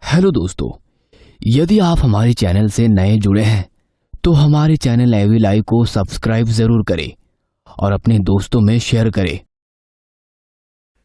Hello दोस्तों, यदि आप हमारे चैनल से नए जुड़े हैं तो हमारे चैनल एवी लाइव को सब्सक्राइब जरूर करें और अपने दोस्तों में शेयर करें।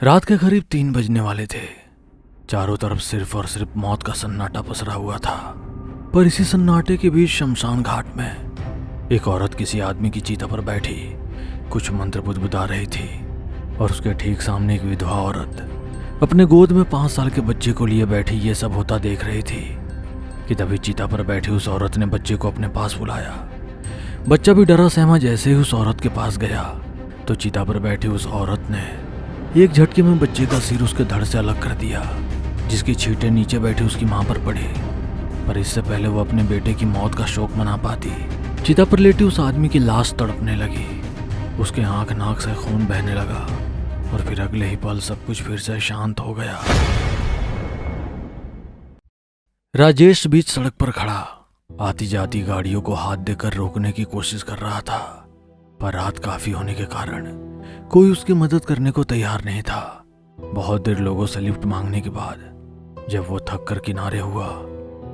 रात के करीब 3 बजने वाले थे। चारों तरफ सिर्फ और सिर्फ मौत का सन्नाटा पसरा हुआ था। पर इसी सन्नाटे के बीच शमशान घाट में एक औरत किसी आदमी की चिता पर बैठी कुछ मंत्र बुदबुदा रही थी और उसके ठीक सामने एक विधवा औरत अपने गोद में 5 साल के बच्चे को लिए बैठी ये सब होता देख रही थी कि तभी चिता पर बैठी उस औरत ने बच्चे को अपने पास बुलाया। बच्चा भी डरा सहमा जैसे ही उस औरत के पास गया तो चिता पर बैठी उस औरत ने एक झटके में बच्चे का सिर उसके धड़ से अलग कर दिया, जिसकी छींटें नीचे बैठी उसकी मां पर पड़ी। पर इससे पहले वो अपने बेटे की मौत का शोक मना पाती, चिता पर लेटी उस आदमी की लाश तड़पने लगी। उसके आंख नाक से खून बहने लगा और फिर अगले ही पल सब कुछ फिर से शांत हो गया। राजेश बीच सड़क पर खड़ा आती जाती गाड़ियों को हाथ देकर रोकने की कोशिश कर रहा था, पर रात काफी होने के कारण कोई उसकी मदद करने को तैयार नहीं था। बहुत देर लोगों से लिफ्ट मांगने के बाद जब वो थक कर किनारे हुआ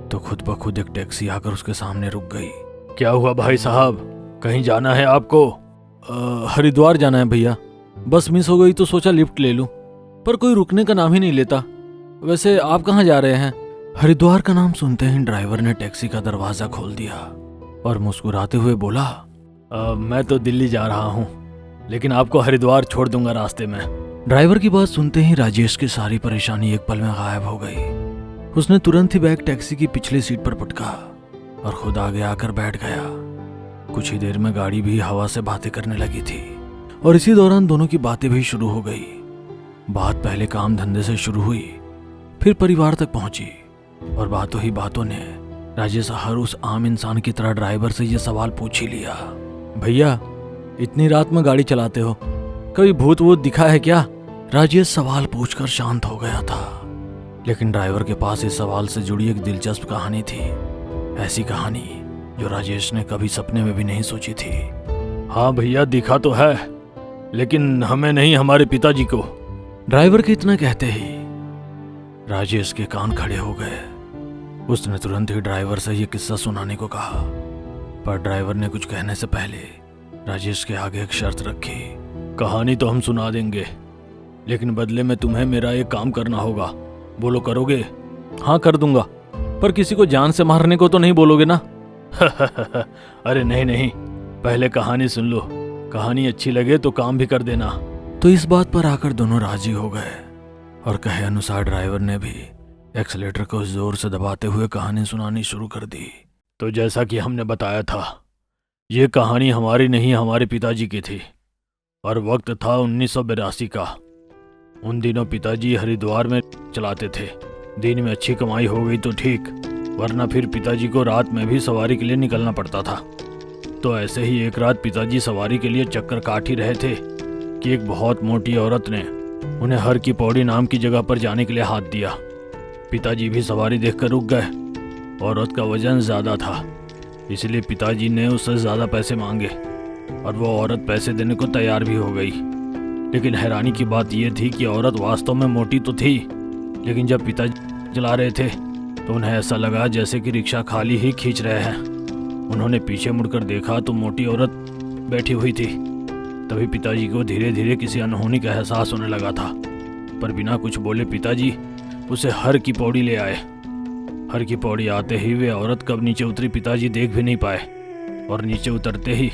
तो खुद ब खुद एक टैक्सी आकर उसके सामने रुक गई। क्या हुआ भाई साहब, कहीं जाना है आपको? हरिद्वार जाना है भैया, बस मिस हो गई तो सोचा लिफ्ट ले लूं, पर कोई रुकने का नाम ही नहीं लेता। वैसे आप कहाँ जा रहे हैं? हरिद्वार का नाम सुनते ही ड्राइवर ने टैक्सी का दरवाजा खोल दिया और मुस्कुराते हुए बोला, मैं तो दिल्ली जा रहा हूँ, लेकिन आपको हरिद्वार छोड़ दूंगा रास्ते में। ड्राइवर की बात सुनते ही राजेश की सारी परेशानी एक पल में गायब हो गई। उसने तुरंत ही बैग टैक्सी की पिछली सीट पर पटका और खुद आगे आकर बैठ गया। कुछ ही देर में गाड़ी भी हवा से बातें करने लगी थी और इसी दौरान दोनों की बातें भी शुरू हो गई। बात पहले काम धंधे से शुरू हुई, फिर परिवार तक पहुंची और बातों ही बातों ने राजेश हर उस आम इंसान की तरह ड्राइवर से ये सवाल पूछ ही लिया, भैया इतनी रात में गाड़ी चलाते हो, कभी भूत वूत दिखा है क्या? राजेश सवाल पूछकर शांत हो गया था, लेकिन ड्राइवर के पास इस सवाल से जुड़ी एक दिलचस्प कहानी थी। ऐसी कहानी जो राजेश ने कभी सपने में भी नहीं सोची थी। हाँ भैया दिखा तो है, लेकिन हमें नहीं, हमारे पिताजी को। ड्राइवर के इतना कहते ही राजेश के कान खड़े हो गए। उसने तुरंत ही ड्राइवर से यह किस्सा सुनाने को कहा, पर ड्राइवर ने कुछ कहने से पहले राजेश के आगे एक शर्त रखी। कहानी तो हम सुना देंगे, लेकिन बदले में तुम्हें मेरा एक काम करना होगा। बोलो करोगे? हाँ कर दूंगा, पर किसी को जान से मारने को तो नहीं बोलोगे ना? अरे नहीं नहीं, पहले कहानी सुन लो, कहानी अच्छी लगे तो काम भी कर देना। तो इस बात पर आकर दोनों राजी हो गए और कहे अनुसार ड्राइवर ने भी एक्सीलेटर को जोर से दबाते हुए कहानी सुनानी शुरू कर दी। तो जैसा कि हमने बताया था, ये कहानी हमारी नहीं हमारे पिताजी की थी और वक्त था 1982 का। उन दिनों पिताजी हरिद्वार में चलाते थे। दिन में अच्छी कमाई हो गई तो ठीक, वरना फिर पिताजी को रात में भी सवारी के लिए निकलना पड़ता था। तो ऐसे ही एक रात पिताजी सवारी के लिए चक्कर काट ही रहे थे कि एक बहुत मोटी औरत ने उन्हें हर की पौड़ी नाम की जगह पर जाने के लिए हाथ दिया। पिताजी भी सवारी देखकर रुक गए। औरत का वजन ज़्यादा था, इसलिए पिताजी ने उससे ज़्यादा पैसे मांगे और वो औरत पैसे देने को तैयार भी हो गई। लेकिन हैरानी की बात यह थी कि औरत वास्तव में मोटी तो थी, लेकिन जब पिताजी चला रहे थे तो उन्हें ऐसा लगा जैसे कि रिक्शा खाली ही खींच रहे हैं। उन्होंने पीछे मुड़कर देखा तो मोटी औरत बैठी हुई थी। तभी पिताजी को धीरे धीरे किसी अनहोनी का एहसास होने लगा था, पर बिना कुछ बोले पिताजी उसे हर की पौड़ी ले आए। हर की पौड़ी आते ही वे औरत कब नीचे उतरी पिताजी देख भी नहीं पाए, और नीचे उतरते ही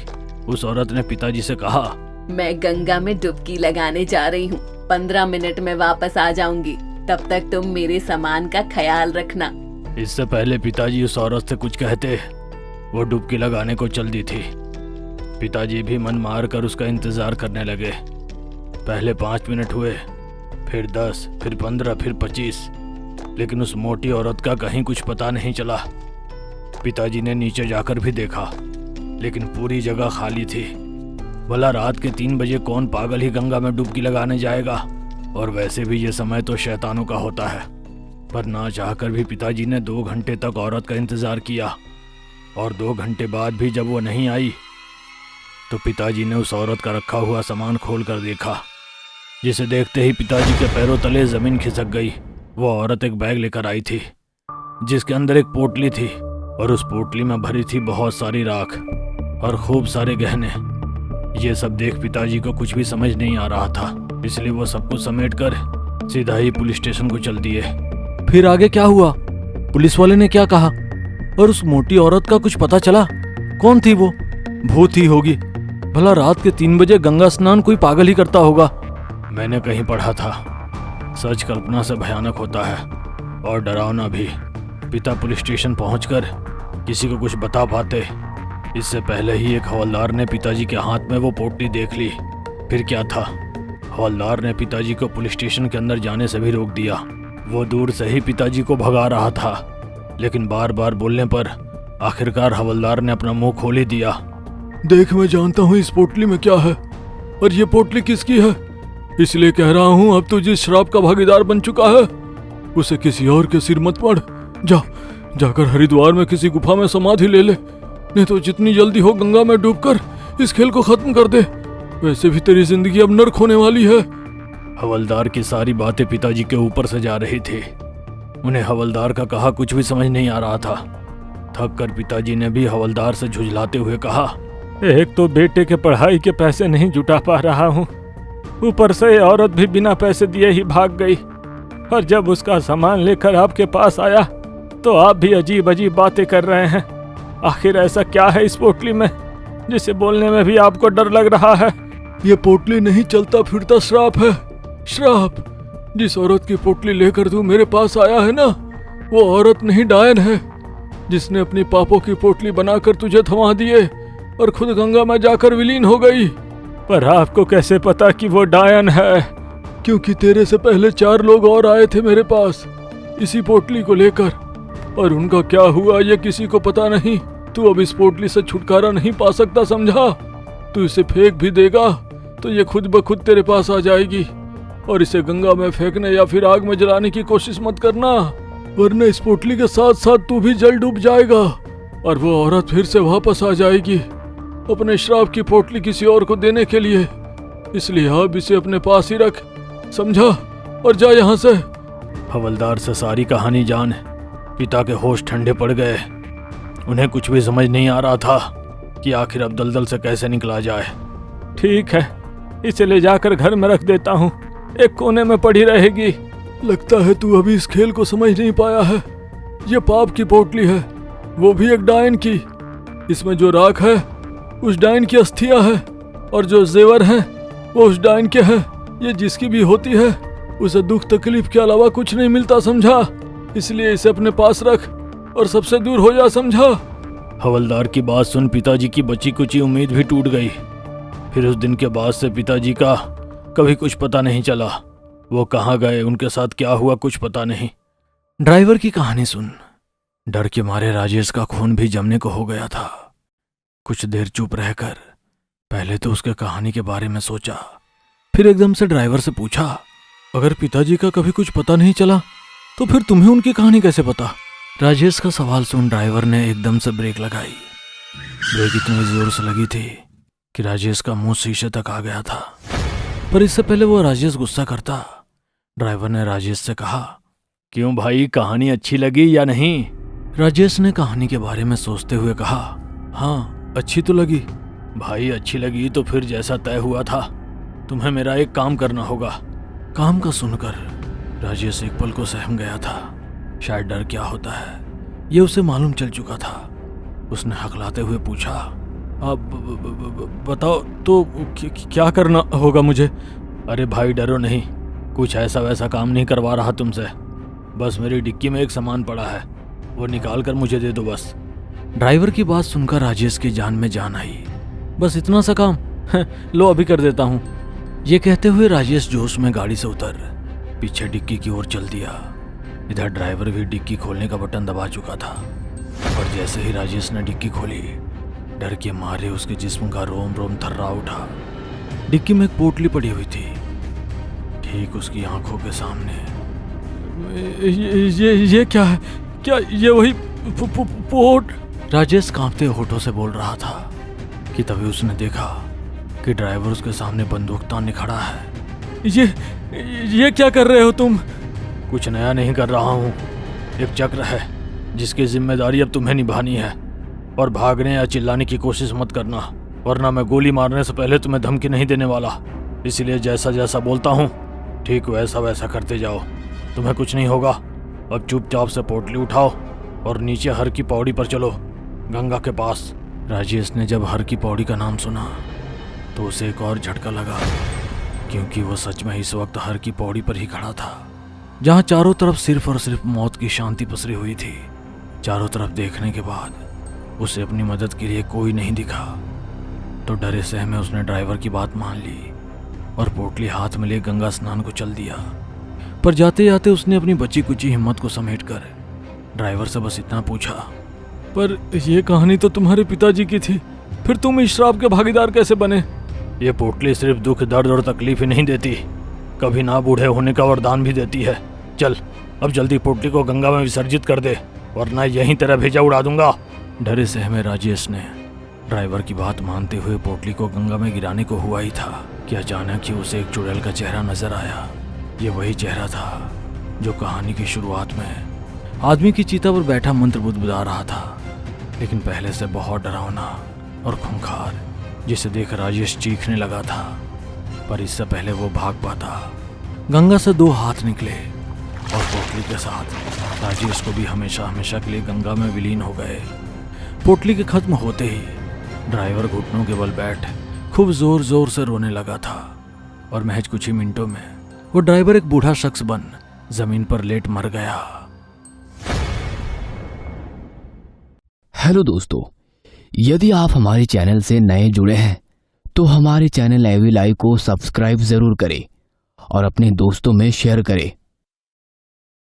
उस औरत ने पिताजी से कहा, मैं गंगा में डुबकी लगाने जा रही हूँ, 15 मिनट में वापस आ जाऊंगी, तब तक तुम मेरे सामान का ख्याल रखना। इससे पहले पिताजी उस औरत से कुछ कहते वो डुबकी लगाने को चल दी थी। पिताजी भी मन मार कर उसका इंतजार करने लगे। पहले 5 मिनट हुए, फिर 10, फिर 15, फिर 25, लेकिन उस मोटी औरत का कहीं कुछ पता नहीं चला। पिताजी ने नीचे जाकर भी देखा, लेकिन पूरी जगह खाली थी। भला रात के 3 बजे कौन पागल ही गंगा में डुबकी लगाने जाएगा, और वैसे भी ये समय तो शैतानों का होता है। पर ना चाहकर भी पिताजी ने 2 घंटे तक औरत का इंतजार किया, और 2 घंटे बाद भी जब वो नहीं आई तो पिताजी ने उस औरत का रखा हुआ सामान खोल कर देखा, जिसे देखते ही पिताजी के पैरों तले जमीन खिसक गई। वो औरत एक बैग लेकर आई थी जिसके अंदर एक पोटली थी और उस पोटली में भरी थी बहुत सारी राख और खूब सारे गहने। ये सब देख पिताजी को कुछ भी समझ नहीं आ रहा था, इसलिए वो सब कुछ समेट कर सीधा ही पुलिस स्टेशन को चल दिए। फिर आगे क्या हुआ? पुलिस वाले ने क्या कहा? और उस मोटी औरत का कुछ पता चला? कौन थी वो? भूत ही होगी। भला रात के 3 बजे गंगा स्नान कोई पागल ही करता होगा। मैंने कहीं पढ़ा था, सच कल्पना से भयानक होता है और डरावना भी। पिता पुलिस स्टेशन पहुंचकर किसी को कुछ बता पाते, इससे पहले ही एक हवलदार ने पिताजी के हाथ में वो पोटली देख ली। फिर क्या था, हवलदार ने पिताजी को पुलिस स्टेशन के अंदर जाने से भी रोक दिया। वो दूर से ही पिताजी को भगा रहा था, लेकिन बार बार बोलने पर आखिरकार हवलदार ने अपना मुंह खोल ही दिया। देख, मैं जानता हूँ इस पोटली में क्या है और ये पोटली किसकी है, इसलिए कह रहा हूँ अब तू जिस शराब का भागीदार बन चुका है उसे किसी और के सिर मत पड़। जाकर हरिद्वार में किसी गुफा में समाधि ले ले, नहीं तो जितनी जल्दी हो गंगा में डूबकर इस खेल को खत्म कर दे। वैसे भी तेरी जिंदगी अब नर्क होने वाली है। हवलदार की सारी बातें पिताजी के ऊपर से जा रही थी। उन्हें हवलदार का कहा कुछ भी समझ नहीं आ रहा था। थक कर पिताजी ने भी हवलदार से झुंझलाते हुए कहा, एक तो बेटे के पढ़ाई के पैसे नहीं जुटा पा रहा हूँ, ऊपर से ये औरत भी बिना पैसे दिए ही भाग गई, और जब उसका सामान लेकर आपके पास आया तो आप भी अजीब अजीब बातें कर रहे हैं। आखिर ऐसा क्या है इस पोटली में जिसे बोलने में भी आपको डर लग रहा है? ये पोटली नहीं चलता फिरता श्राप है, श्राप। जिस औरत की पोटली लेकर तू मेरे पास आया है ना, वो औरत नहीं डायन है, जिसने अपनी पापों की पोटली बनाकर तुझे थमा दिए और खुद गंगा में जाकर विलीन हो गई। पर आपको कैसे पता कि वो डायन है? क्योंकि तेरे से पहले 4 लोग और आए थे मेरे पास इसी पोटली को लेकर, और उनका क्या हुआ ये किसी को पता नहीं। तू अब इस पोटली से छुटकारा नहीं पा सकता, समझा? तू इसे फेंक भी देगा तो ये खुद ब खुद तेरे पास आ जाएगी, और इसे गंगा में फेंकने या फिर आग में जलाने की कोशिश मत करना, वरना इस पोटली के साथ साथ तू भी जल डूब जाएगा और वो औरत फिर से वापस आ जाएगी अपने श्राप की पोटली किसी और को देने के लिए। इसलिए अब इसे अपने पास ही रख, समझा? और जा यहाँ से। हवलदार से सारी कहानी जान पिता के होश ठंडे पड़ गए। उन्हें कुछ भी समझ नहीं आ रहा था कि आखिर अब दलदल से कैसे निकला जाए। ठीक है, इसे ले जाकर घर में रख देता हूँ, एक कोने में पड़ी रहेगी। लगता है तू अभी इस खेल को समझ नहीं पाया है। ये पाप की पोटली है, वो भी एक डायन की। इसमें जो राख है उस डायन की अस्थियां है, और जो जेवर हैं वो उस डायन के हैं। ये जिसकी भी होती है उसे दुख तकलीफ के अलावा कुछ नहीं मिलता, समझा? इसलिए इसे अपने पास रख और सबसे दूर हो जा, समझा? हवलदार की बात सुन पिताजी की बची कुची उम्मीद भी टूट गई। फिर उस दिन के बाद से पिताजी का कभी कुछ पता नहीं चला। वो कहाँ गए, उनके साथ क्या हुआ, कुछ पता नहीं। ड्राइवर की कहानी सुन। डर के मारे राजेश का खून भी जमने को हो गया था। कुछ देर चुप रहकर पहले तो उसके कहानी के बारे में सोचा, फिर एकदम से ड्राइवर से पूछा, अगर पिताजी का कभी कुछ पता नहीं चला तो फिर तुम्हें उनकी कहानी कैसे पता? राजेश का सवाल सुन ड्राइवर ने एकदम से ब्रेक लगाई। ब्रेक इतनी जोर से लगी थी कि राजेश का मुंह शीशे तक आ गया था। पर इससे पहले वो राजेश गुस्सा करता, ड्राइवर ने राजेश से कहा, क्यों भाई, कहानी अच्छी लगी या नहीं? राजेश ने कहानी के बारे में सोचते हुए कहा, हाँ अच्छी तो लगी। भाई अच्छी लगी तो फिर जैसा तय हुआ था तुम्हें मेरा एक काम करना होगा। काम का सुनकर राजेश एक पल को सहम गया था। शायद डर क्या होता है ये उसे मालूम चल चुका था। उसने हकलाते हुए पूछा, अब बताओ तो क्या करना होगा मुझे? अरे भाई डरो नहीं, कुछ ऐसा वैसा काम नहीं करवा रहा तुमसे। बस मेरी डिक्की में एक सामान पड़ा है, वो निकाल कर मुझे दे दो बस। ड्राइवर की बात सुनकर राजेश की जान में जान आई। बस इतना सा काम? लो अभी कर देता हूँ। ये कहते हुए राजेश जोश में गाड़ी से उतर पीछे डिक्की की ओर चल दिया। इधर ड्राइवर भी डिक्की खोलने का बटन दबा चुका था, और जैसे ही राजेश ने डिक्की खोली, डर के मारे उसके जिस्म का रोम रोम थर्रा उठा। डिक्की में एक पोटली पड़ी हुई थी, ठीक उसकी आंखों के सामने। ये क्या है? क्या ये वही पोट? राजेश कांपते होठों से बोल रहा था कि तभी उसने देखा कि ड्राइवर उसके सामने बंदूक ताने खड़ा है। ये क्या कर रहे हो तुम? कुछ नया नहीं कर रहा हूँ, एक चक्र है, जिसकी जिम्मेदारी अब तुम्हें निभानी है। और भागने या चिल्लाने की कोशिश मत करना, वरना मैं गोली मारने से पहले तुम्हें धमकी नहीं देने वाला। इसलिए जैसा जैसा बोलता हूँ ठीक वैसा वैसा करते जाओ, तुम्हें कुछ नहीं होगा। अब चुपचाप से पोटली उठाओ और नीचे हर की पौड़ी पर चलो, गंगा के पास। राजेश ने जब हर की पौड़ी का नाम सुना तो उसे एक और झटका लगा, क्योंकि वो सच में इस वक्त हर की पौड़ी पर ही खड़ा था, जहाँ चारों तरफ सिर्फ और सिर्फ मौत की शांति पसरी हुई थी। चारों तरफ देखने के बाद उसे अपनी मदद के लिए कोई नहीं दिखा, तो डरे सहमे उसने ड्राइवर की बात मान ली और पोटली हाथ में ले गंगा स्नान को चल दिया। पर जाते जाते उसने अपनी बची कुची हिम्मत को समेटकर ड्राइवर से बस इतना पूछा, पर ये कहानी तो तुम्हारे पिताजी की थी, फिर तुम इस श्राप के भागीदार कैसे बने? ये पोटली सिर्फ दुख, दर्द और तकलीफ ही नहीं देती, कभी ना बूढ़े होने का वरदान भी देती है। चल अब जल्दी पोटली को गंगा में विसर्जित कर दे, वरना यहीं तेरा भेजा उड़ा दूंगा। डरे सहमे राजेश ने ड्राइवर की बात मानते हुए पोटली को गंगा में गिराने को हुआ ही था कि अचानक ही उसे एक चुड़ैल का चेहरा नजर आया। ये वही चेहरा था जो कहानी की शुरुआत में आदमी की चीता पर बैठा मंत्र बुदबुदा रहा था, लेकिन पहले से बहुत डरावना और खूंखार, जिसे देख राजेश चीखने लगा था। पर इससे पहले वो भाग पाता, गंगा से 2 हाथ निकले और पोटली के साथ राजेश को भी हमेशा हमेशा के लिए गंगा में विलीन हो गए। पोटली के खत्म होते ही ड्राइवर घुटनों के बल बैठ खूब जोर जोर से रोने लगा था और महज कुछ ही मिनटों में वो ड्राइवर एक बूढ़ा शख्स बन जमीन पर लेट मर गया। हेलो दोस्तों, यदि आप हमारे चैनल से नए जुड़े हैं तो हमारे चैनल एवी लाइव को सब्सक्राइब जरूर करें और अपने दोस्तों में शेयर करें